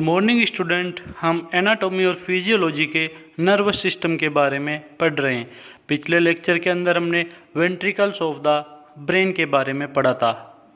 Morning student, हम anatomy और physiology के नर्वस सिस्टम के बारे में पढ़ रहे हैं। पिछले लेक्चर के अंदर हमने वेंट्रिकल्स ऑफ द ब्रेन के बारे में पढ़ा था।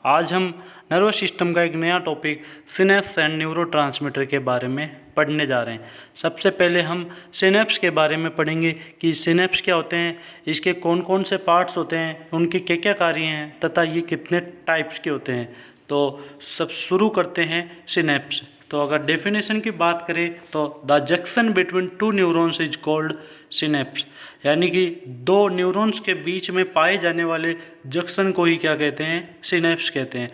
आज हम नर्वस सिस्टम का एक नया टॉपिक सिनेप्स एंड न्यूरोट्रांसमीटर के बारे में पढ़ने जा रहे हैं। सबसे पहले हम सिनेप्स के बारे में पढ़ेंगे कि सिनेप्स क्या होते हैं, इसके कौन कौन से पार्ट्स होते हैं, उनके क्या क्या कार्य हैं तथा ये कितने टाइप्स के होते हैं। तो सब शुरू करते हैं सिनेप्स। तो अगर डेफिनेशन की बात करें तो the junction between two neurons is called synapse, यानी कि दो न्यूरॉन्स के बीच में पाए जाने वाले जंक्शन को ही क्या कहते हैं, सिनेप्स कहते हैं।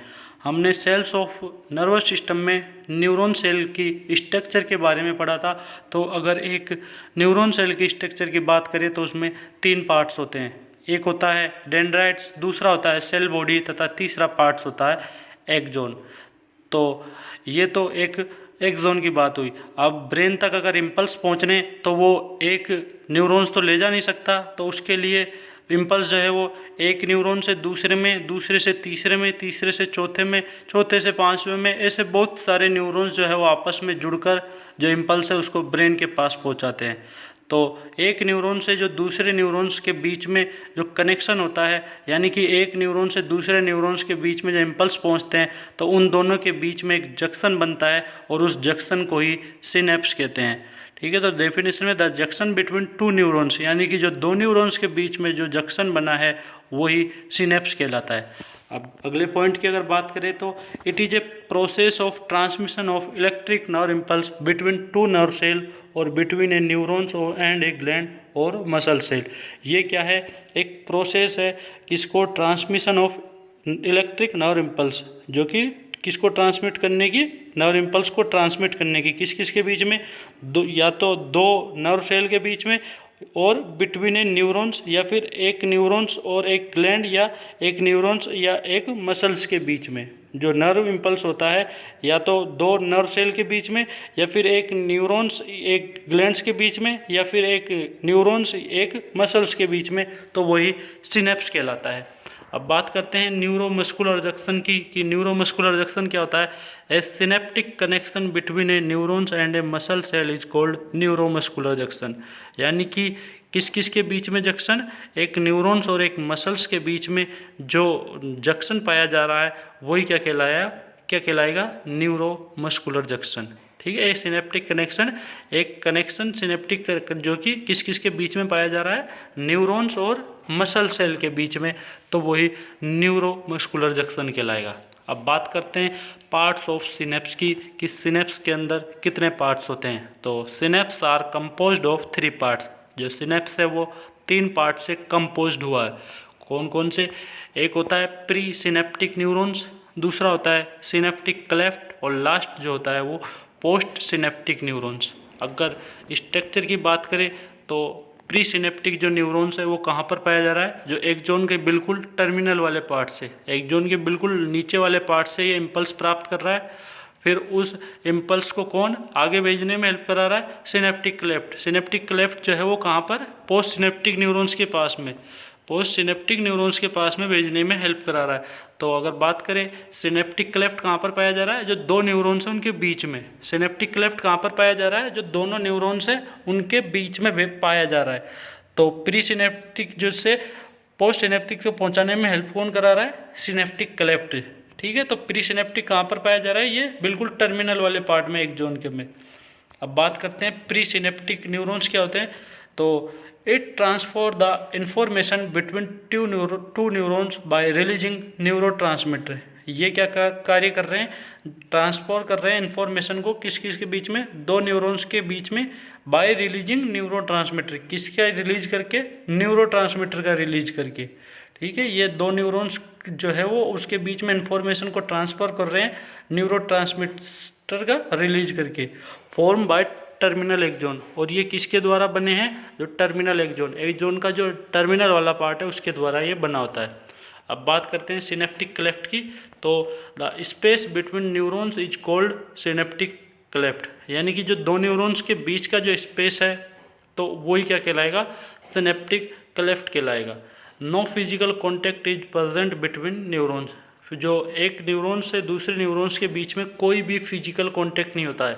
हमने सेल्स ऑफ नर्वस सिस्टम में न्यूरॉन सेल की स्ट्रक्चर के बारे में पढ़ा था। तो अगर एक न्यूरॉन सेल की स्ट्रक्चर की बात करें तो उसमें तीन पार्ट्स होते हैं। एक होता है डेंड्राइट्स, दूसरा होता है सेल बॉडी तथा तीसरा पार्ट्स होता है एक्सोन। तो ये तो एक एक्सोन की बात हुई। अब ब्रेन तक अगर इम्पल्स पहुंचने तो वो एक न्यूरॉन्स तो ले जा नहीं सकता, तो उसके लिए इम्पल्स जो है वो एक न्यूरॉन से दूसरे में, दूसरे से तीसरे में, तीसरे से चौथे में, चौथे से पांचवें में, ऐसे बहुत सारे न्यूरॉन्स जो है वो आपस में जुड़कर जो इम्पल्स है उसको ब्रेन के पास पहुंचाते हैं। तो एक न्यूरॉन से जो दूसरे न्यूरॉन्स के बीच में जो कनेक्शन होता है, यानी कि एक न्यूरॉन से दूसरे न्यूरॉन्स के बीच में जो इम्पल्स पहुंचते हैं, तो उन दोनों के बीच में एक जंक्शन बनता है और उस जंक्शन को ही सिनेप्स कहते हैं। ठीक है, तो डेफिनेशन में the junction between two neurons, यानी कि जो दो न्यूरॉन्स के बीच में जो जंक्शन बना है वही सिनेप्स कहलाता है। अब अगले पॉइंट की अगर बात करें तो it is a process of transmission of electric nerve impulse between two nerve cell और between a neurons and a gland और मसल सेल। ये क्या है, एक प्रोसेस है किसको, transmission of electric nerve impulse, जो कि किसको ट्रांसमिट करने की, नर्व इम्पल्स को ट्रांसमिट करने की किस किस के बीच में, या तो दो नर्व सेल के बीच में और बिटवीन ए न्यूरॉन्स, या फिर एक न्यूरॉन्स और एक ग्लैंड, या एक न्यूरॉन्स या एक मसल्स के बीच में जो नर्व इम्पल्स होता है, या तो दो नर्व सेल के बीच में, या फिर एक न्यूरॉन्स एक ग्लैंड्स के बीच में, या फिर एक न्यूरॉन्स एक मसल्स के बीच में, तो वही सिनेप्स कहलाता है। अब बात करते हैं न्यूरोमस्कुलर जंक्शन की कि न्यूरोमस्कुलर जंक्शन क्या होता है। A synaptic connection between a neurons and a muscle cell is called neuromuscular junction, यानी कि किस किस के बीच में जंक्शन, एक न्यूरॉन्स और एक मसल्स के बीच में जो जंक्शन पाया जा रहा है वही क्या कहलाएगा, न्यूरोमस्कुलर जंक्शन। ठीक है, एक सिनेप्टिक कनेक्शन, एक कनेक्शन सिनेप्टिक जो कि किस किस के बीच में पाया जा रहा है, न्यूरॉन्स और मसल सेल के बीच में, तो वही न्यूरोमस्कुलर जंक्शन कहलाएगा। अब बात करते हैं पार्ट्स ऑफ सिनेप्स की कि सिनेप्स के अंदर कितने पार्ट्स होते हैं। तो synapse are composed of 3 parts. जो सिनेप्स है वो 3 पार्ट से कंपोज्ड हुआ है। कौन कौन से, एक होता है प्री सिनेप्टिक न्यूरॉन्स, दूसरा होता है सिनेप्टिक क्लेफ्ट, और लास्ट जो होता है वो पोस्ट सिनेप्टिक न्यूरॉन्स। अगर स्ट्रक्चर की बात करें तो प्री सिनेप्टिक जो न्यूरॉन्स है वो कहाँ पर पाया जा रहा है, जो एक्सोन के बिल्कुल टर्मिनल वाले पार्ट से, एक्सोन के बिल्कुल नीचे वाले पार्ट से ये इम्पल्स प्राप्त कर रहा है। फिर उस इम्पल्स को कौन आगे भेजने में हेल्प करा रहा है, सिनेप्टिक क्लेफ्ट। सिनेप्टिक क्लेफ्ट जो है वो कहाँ पर, पोस्ट सिनेप्टिक न्यूरॉन्स के पास में, पोस्ट सिनेप्टिक न्यूरॉन्स के पास में भेजने में हेल्प करा रहा है। तो अगर बात करें सिनेप्टिक क्लेफ्ट कहाँ पर पाया जा रहा है, जो दो न्यूरॉन्स हैं उनके बीच में। सिनेप्टिक क्लेफ्ट कहाँ पर पाया जा रहा है, जो दोनों न्यूरॉन्स हैं उनके बीच में पाया जा रहा है। तो प्री सिनेप्टिक जो से पोस्ट सिनेप्टिक को पहुँचाने में हेल्प कौन करा रहा है, सिनेप्टिक क्लेफ्ट। ठीक है, तो प्री सिनेप्टिक कहाँ पर पाया जा रहा है, ये बिल्कुल टर्मिनल वाले पार्ट में, एक जोन के में। अब बात करते हैं प्री सिनेप्टिक न्यूरॉन्स क्या होते हैं। तो it transfer the information between two neurons bye releasing neurotransmitter. ये क्या कार्य कर रहे हैं, ट्रांसफर कर रहे हैं इन्फॉर्मेशन को किस किस के बीच में, दो न्यूरॉन्स के बीच में, बाय रिलीजिंग न्यूरोट्रांसमीटर, किसका रिलीज करके, न्यूरोट्रांसमीटर का रिलीज करके। ठीक है, ये दो न्यूरॉन्स जो है वो उसके बीच में इन्फॉर्मेशन को ट्रांसफर कर रहे हैं न्यूरोट्रांसमीटर का रिलीज करके, फॉर्म बाय टर्मिनल एक्सोन। और ये किसके द्वारा बने हैं, जो टर्मिनल एक्सोन, एक्सोन का जो टर्मिनल वाला पार्ट है उसके द्वारा ये बना होता है। अब बात करते हैं सिनेप्टिक क्लेफ्ट की। तो the space between neurons is called synaptic cleft, यानी कि जो दो न्यूरॉन्स के बीच का जो स्पेस है तो वही क्या कहलाएगा, सिनेप्टिक क्लेफ्ट कहलाएगा। No physical contact is present between neurons, जो एक न्यूरॉन से दूसरे न्यूरॉन्स के बीच में कोई भी फिजिकल कॉन्टैक्ट नहीं होता है।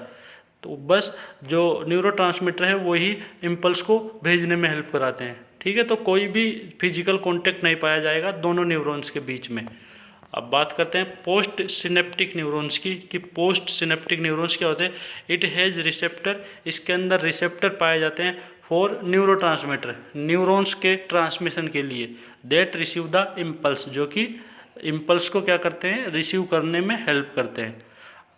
तो बस जो न्यूरोट्रांसमीटर है वही इम्पल्स को भेजने में हेल्प कराते हैं। ठीक है, तो कोई भी फिजिकल कांटेक्ट नहीं पाया जाएगा दोनों न्यूरॉन्स के बीच में। अब बात करते हैं पोस्ट सिनेप्टिक न्यूरॉन्स की, कि पोस्ट सिनेप्टिक न्यूरॉन्स क्या होते हैं। इट हैज़ रिसेप्टर, इसके अंदर रिसेप्टर पाए जाते हैं फॉर न्यूरोट्रांसमीटर, न्यूरॉन्स के ट्रांसमिशन के लिए, दैट रिसीव द इम्पल्स, जो कि इम्पल्स को क्या करते हैं, रिसीव करने में हेल्प करते हैं।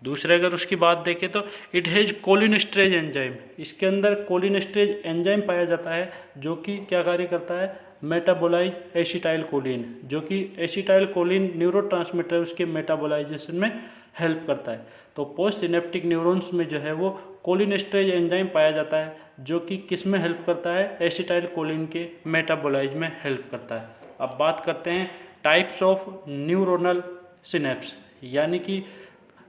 दूसरे अगर उसकी बात देखें तो इट हैज़ कोलिनेस्टेरेज एंजाइम, इसके अंदर कोलिनेस्टेरेज एंजाइम पाया जाता है जो कि क्या कार्य करता है, मेटाबोलाइज एसिटाइल कोलिन, जो कि एसिटाइल कोलिन न्यूरोट्रांसमीटर है उसके मेटाबोलाइजेशन में हेल्प करता है। तो पोस्ट सिनेप्टिक न्यूरॉन्स में जो है वो कोलिनेस्टेरेज एंजाइम पाया जाता है जो कि किस में हेल्प करता है, एसिटाइल कोलिन के मेटाबोलाइज में हेल्प करता है। अब बात करते हैं टाइप्स ऑफ न्यूरोनल सिनेप्स, यानी कि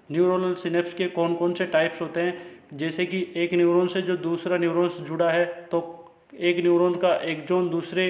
न्यूरोनल सिनेप्स के कौन कौन से टाइप्स होते हैं। जैसे कि एक न्यूरॉन से जो दूसरा न्यूरॉन जुड़ा है, तो एक न्यूरॉन का एक जोन दूसरे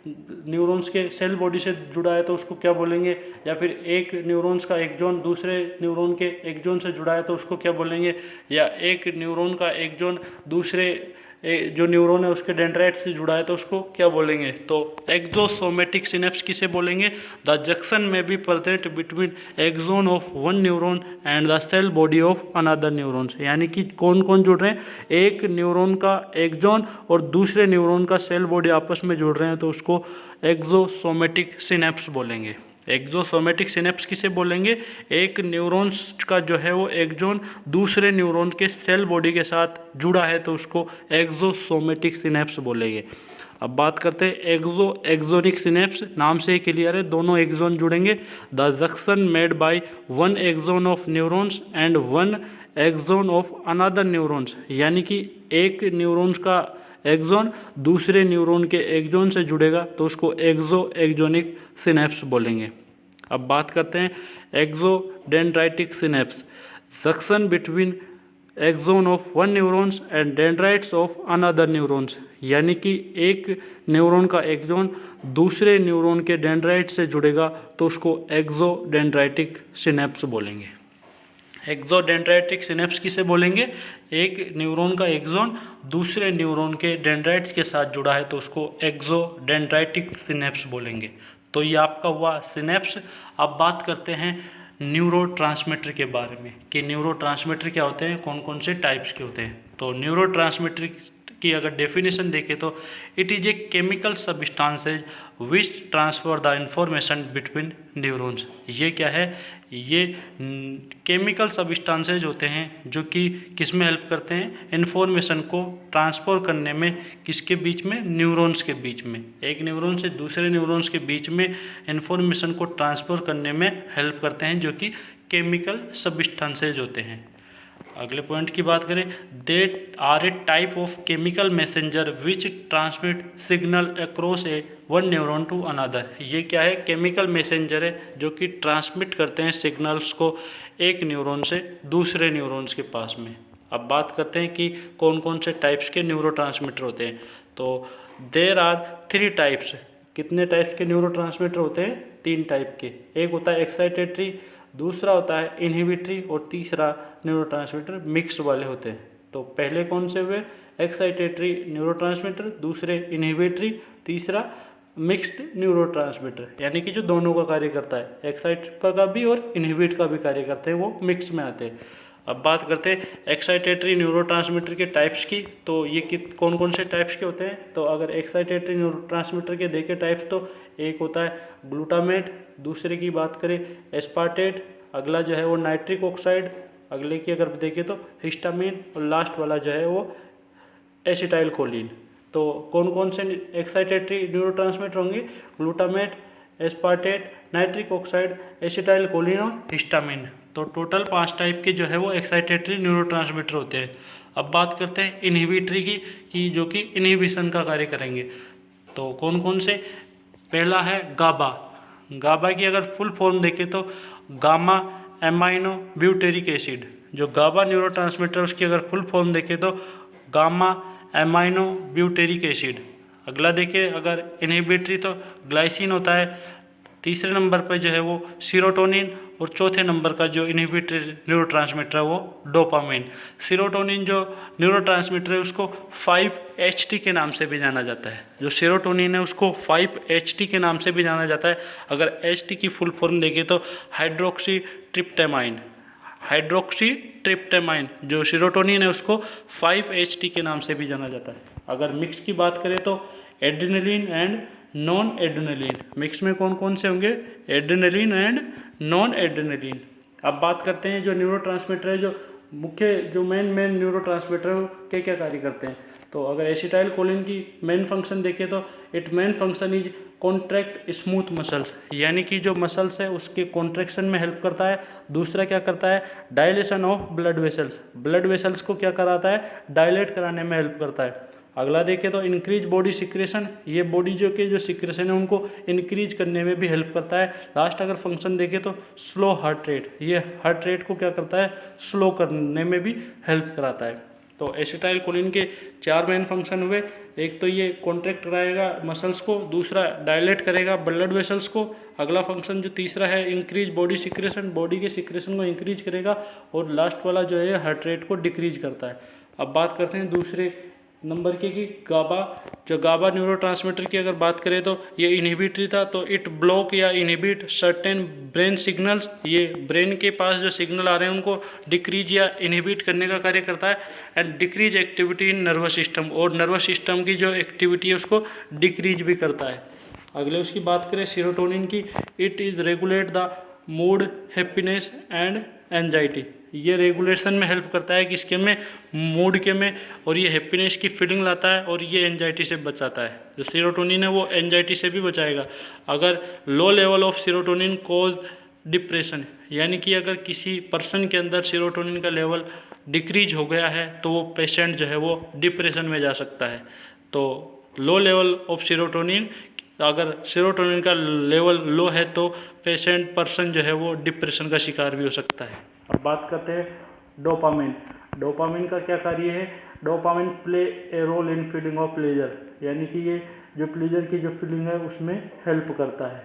न्यूरॉन्स के सेल बॉडी से जुड़ा है तो उसको क्या बोलेंगे, या फिर एक न्यूरॉन्स का एक जोन दूसरे न्यूरॉन के एक जोन से जुड़ा है तो उसको क्या बोलेंगे, या एक न्यूरॉन का एक जोन दूसरे जो न्यूरॉन है उसके डेंड्राइट से जुड़ा है तो उसको क्या बोलेंगे। तो एक्सोसोमेटिक सिनेप्स किसे बोलेंगे, the junction may be present between axon of one neuron and the cell body of another neurons, यानी कि कौन कौन जुड़ रहे हैं, एक न्यूरॉन का एक्सोन और दूसरे न्यूरॉन का सेल बॉडी आपस में जुड़ रहे हैं तो उसको एक्सोसोमेटिक सिनेप्स बोलेंगे। एक्सोसोमेटिक सिनेप्स किसे बोलेंगे, एक न्यूरॉन्स का जो है वो एक्सोन दूसरे न्यूरॉन के सेल बॉडी के साथ जुड़ा है तो उसको एक्सोसोमेटिक सिनेप्स बोलेंगे। अब बात करते हैं एक्सोनिक सिनेप्स, नाम से ही क्लियर है, दोनों एक्सोन जुड़ेंगे। The junction made by one axon of neurons and one axon of another neurons, यानी कि एक न्यूरॉन्स का एक्सोन दूसरे न्यूरॉन के एक्सोन से जुड़ेगा तो उसको एक्सोनिक सिनेप्स बोलेंगे। अब बात करते हैं axodendritic synapse, junction between axon of one neurons and dendrites of another neurons, यानी कि एक न्यूरॉन का एक्सोन दूसरे न्यूरॉन के डेंड्राइट से जुड़ेगा तो उसको एक्सोडेंड्राइटिक सिनेप्स बोलेंगे। एक्सोडेंड्राइटिक सिनेप्स किसे बोलेंगे, एक न्यूरॉन का एक्सोन दूसरे न्यूरॉन के डेंड्राइट्स के साथ जुड़ा है तो उसको एक्सोडेंड्राइटिक सिनेप्स बोलेंगे। तो ये आपका हुआ सिनेप्स। अब बात करते हैं न्यूरोट्रांसमीटर के बारे में, कि न्यूरोट्रांसमीटर क्या होते हैं, कौन कौन से टाइप्स के होते हैं। तो न्यूरोट्रांसमीटर की अगर डेफिनेशन देखें तो it is a chemical substances which transfer the information between neurons. ये क्या है, ये केमिकल सब्सटेंसेज होते हैं जो कि किस में हेल्प करते हैं, इन्फॉर्मेशन को ट्रांसफ़र करने में, किसके बीच में, न्यूरॉन्स के बीच में, एक न्यूरॉन से दूसरे न्यूरॉन्स के बीच में इन्फॉर्मेशन को ट्रांसफ़र करने में हेल्प करते हैं, जो कि केमिकल सब्सटेंसेज होते हैं। अगले पॉइंट की बात करें, they are a type of chemical messenger which transmit signal across a one neuron to another. ये क्या है, केमिकल मैसेंजर है जो कि ट्रांसमिट करते हैं सिग्नल्स को एक न्यूरॉन से दूसरे न्यूरॉन्स के पास में। अब बात करते हैं कि कौन कौन से टाइप्स के न्यूरोट्रांसमीटर होते हैं। तो देर आर 3 टाइप्स। कितने टाइप्स के न्यूरोट्रांसमीटर होते हैं, 3 टाइप के। एक होता है एक्साइटेटरी, दूसरा होता है इनहिबिटरी और तीसरा न्यूरोट्रांसमीटर मिक्स वाले होते हैं। तो पहले कौन से हुए, एक्साइटेटरी न्यूरोट्रांसमीटर, दूसरे इनहिबिटरी, तीसरा मिक्स्ड न्यूरोट्रांसमीटर, यानी कि जो दोनों का कार्य करता है, एक्साइट का भी और इनहिबिट का भी कार्य करते हैं, वो मिक्स में आते हैं। अब बात करते हैं एक्साइटेटरी न्यूरोट्रांसमीटर के टाइप्स की। तो ये कौन कौन से टाइप्स के होते हैं, तो अगर एक्साइटेटरी न्यूरोट्रांसमीटर के देखें टाइप्स, तो एक होता है ग्लूटामेट, दूसरे की बात करें एस्पार्टेट, अगला जो है वो नाइट्रिक ऑक्साइड, अगले की अगर देखें तो हिस्टामिन, और लास्ट वाला जो है वो एसिटाइल कोलिन। तो कौन कौन से एक्साइटेटरी न्यूरोट्रांसमीटर होंगे, glutamate, aspartate, nitric oxide, acetyl choline और हिस्टामिन। तो टोटल 5 टाइप के जो है वो एक्साइटेटरी न्यूरोट्रांसमीटर होते हैं। अब बात करते हैं इनहिबिटरी की, कि जो कि इनहिबिशन का कार्य करेंगे। तो कौन कौन से, पहला है गाबा। गाबा की अगर फुल फॉर्म देखें तो गामा एमाइनो ब्यूटेरिक एसिड। जो गाबा न्यूरोट्रांसमीटर उसकी अगर फुल फॉर्म देखें तो गामा एमाइनो ब्यूटेरिक एसिड। अगला देखिए अगर इनहिबिटरी तो ग्लाइसिन होता है, तीसरे नंबर पर जो है वो सीरोटोनिन, और चौथे नंबर का जो इनहिबिटरी न्यूरोट्रांसमीटर है वो डोपामाइन। सेरोटोनिन जो न्यूरोट्रांसमीटर है उसको 5-HT के नाम से भी जाना जाता है। जो सेरोटोनिन है उसको 5-HT के नाम से भी जाना जाता है। अगर HT की फुल फॉर्म देखें तो हाइड्रोक्सी ट्रिप्टामाइन। जो सेरोटोनिन है उसको 5-HT के नाम से भी जाना जाता है। अगर मिक्स की बात करें तो adrenaline and non adrenaline. Mix में कौन कौन से होंगे? Adrenaline and non adrenaline. अब बात करते हैं जो न्यूरोट्रांसमीटर है, जो मुख्य जो मेन न्यूरोट्रांसमीटर है क्या क्या कार्य करते हैं। तो अगर एसिटाइल कोलिन की मेन फंक्शन देखें तो it main function is contract smooth muscles, यानी कि जो मसल्स है उसके कॉन्ट्रैक्शन में हेल्प करता है। दूसरा क्या करता है? डायलेशन ऑफ ब्लड वेसल्स को क्या कराता है? डायलेट कराने में हेल्प करता है। अगला देखें तो इंक्रीज बॉडी सिक्रेशन, ये बॉडी जो सिक्रेशन है उनको इंक्रीज करने में भी हेल्प करता है। लास्ट अगर फंक्शन देखें तो स्लो हार्ट रेट, ये हार्ट रेट को क्या करता है? स्लो करने में भी हेल्प कराता है। तो एसिटाइल कोलिन के 4 मेन फंक्शन हुए। एक तो ये कॉन्ट्रैक्ट कराएगा मसल्स को, दूसरा डायलेट करेगा ब्लड वेसल्स को, अगला फंक्शन जो तीसरा है इंक्रीज बॉडी सिक्रेशन, बॉडी के सिक्रेशन को इंक्रीज करेगा, और लास्ट वाला जो है हार्ट रेट को डिक्रीज करता है। अब बात करते हैं दूसरे नंबर की कि गाबा न्यूरोट्रांसमीटर की अगर बात करें तो ये इनहिबिटरी था, तो इट ब्लॉक या इनहिबिट सर्टेन ब्रेन सिग्नल्स, ये ब्रेन के पास जो सिग्नल आ रहे हैं उनको डिक्रीज या इनहिबिट करने का कार्य करता है। And decrease activity in nervous system, और नर्वस सिस्टम की जो एक्टिविटी है उसको डिक्रीज भी करता है। अगले उसकी बात करें सेरोटोनिन की, it is regulate the mood, happiness and anxiety, ये रेगुलेशन में हेल्प करता है किसके में? मूड के में, और ये हैप्पीनेस की फीलिंग लाता है, और ये एंजाइटी से बचाता है। जो सेरोटोनिन है वो एंजाइटी से भी बचाएगा। अगर low level of serotonin cause depression, यानी कि अगर किसी पर्सन के अंदर सेरोटोनिन का लेवल डिक्रीज हो गया है तो वो पेशेंट जो है वो डिप्रेशन में जा सकता है। तो लो लेवल ऑफ सेरोटोनिन, अगर सेरोटोनिन का लेवल लो है तो पर्सन जो है वो डिप्रेशन का शिकार भी हो सकता है। अब बात करते हैं डोपामिन का क्या कार्य है? Dopamine play a role in feeling of pleasure, यानी कि ये जो प्लेजर की जो फीलिंग है उसमें हेल्प करता है।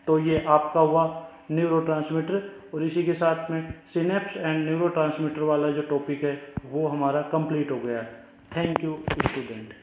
तो ये आपका हुआ न्यूरोट्रांसमीटर, और इसी के साथ में सिनेप्स एंड न्यूरोट्रांसमीटर वाला जो टॉपिक है वो हमारा कंप्लीट हो गया। Thank you student.